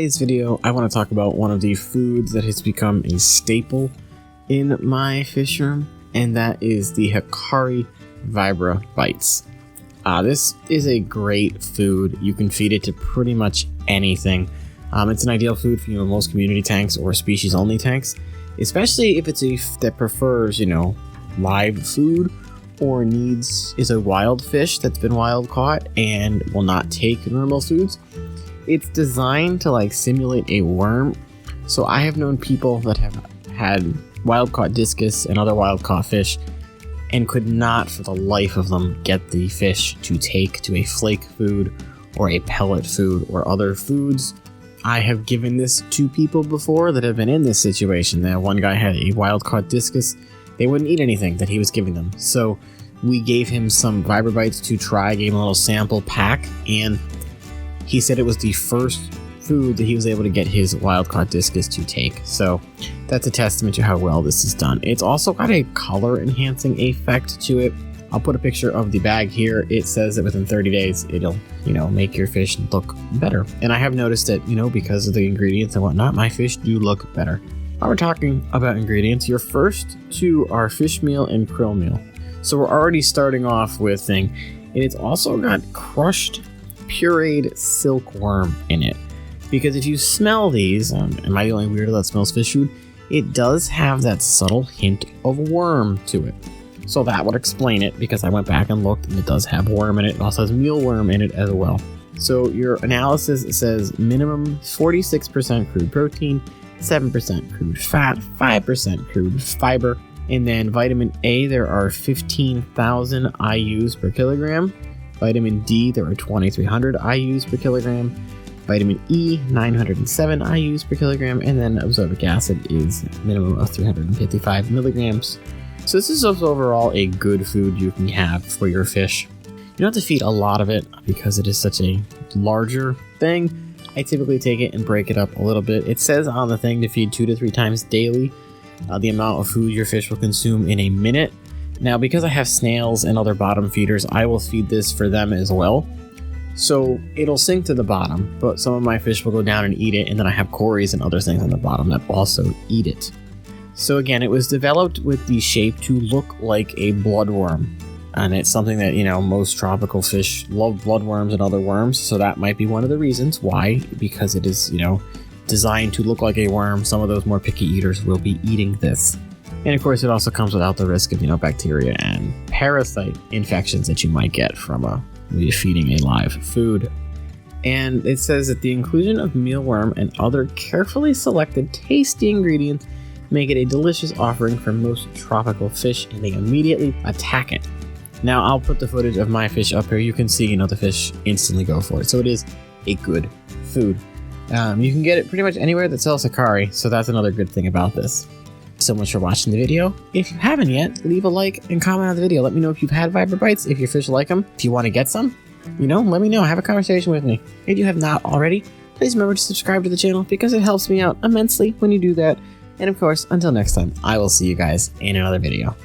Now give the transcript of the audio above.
In today's video, I want to talk about one of the foods that has become a staple in my fish room, and that is the Hikari Vibra bites. This is a great food. You can feed it to pretty much anything. It's an ideal food for most community tanks or species-only tanks, especially if it's that prefers live food or is a wild fish that's been wild caught and will not take normal foods. It's designed to simulate a worm. So I have known people that have had wild caught discus and other wild caught fish and could not for the life of them get the fish to take to a flake food or a pellet food or other foods. I have given this to people before that have been in this situation. That one guy had a wild caught discus. They wouldn't eat anything that he was giving them. So we gave him some Vibra bites to try, gave him a little sample pack, and he said it was the first food that he was able to get his wild caught discus to take. So that's a testament to how well this is done. It's also got a color enhancing effect to it. I'll put a picture of the bag here. It says that within 30 days, it'll, make your fish look better. And I have noticed that, because of the ingredients and whatnot, my fish do look better. While we're talking about ingredients, your first two are fish meal and krill meal. So we're already starting off with and it's also got crushed pureed silkworm in it. Because if you smell these, am I the only weirdo that smells fish food? It does have that subtle hint of worm to it. So that would explain it, because I went back and looked and it does have worm in it. It also has mealworm in it as well. So your analysis says minimum 46% crude protein, 7% crude fat, 5% crude fiber, and then vitamin A, there are 15,000 IUs per kilogram. Vitamin D, there are 2,300 IUs per kilogram. Vitamin E, 907 IUs per kilogram. And then absorbic acid is a minimum of 355 milligrams. So this is overall a good food you can have for your fish. You don't have to feed a lot of it because it is such a larger thing. I typically take it and break it up a little bit. It says on the thing to feed 2 to 3 times daily. The amount of food your fish will consume in a minute. Now, because I have snails and other bottom feeders, I will feed this for them as well. So it'll sink to the bottom, but some of my fish will go down and eat it, and then I have cories and other things on the bottom that also eat it. So again, it was developed with the shape to look like a bloodworm. And it's something that, most tropical fish love bloodworms and other worms, so that might be one of the reasons why, because it is, designed to look like a worm. Some of those more picky eaters will be eating this. And of course, it also comes without the risk of, bacteria and parasite infections that you might get from feeding a live food. And it says that the inclusion of mealworm and other carefully selected tasty ingredients make it a delicious offering for most tropical fish, and they immediately attack it. Now, I'll put the footage of my fish up here. You can see, the fish instantly go for it. So it is a good food. You can get it pretty much anywhere that sells Hikari, so that's another good thing about this. So much for watching the video. If you haven't yet, leave a like and comment on the video. Let me know if you've had Vibra bites, if your fish like them. If you want to get some, let me know. Have a conversation with me. If you have not already, please remember to subscribe to the channel, because it helps me out immensely when you do that. And of course, until next time, I will see you guys in another video.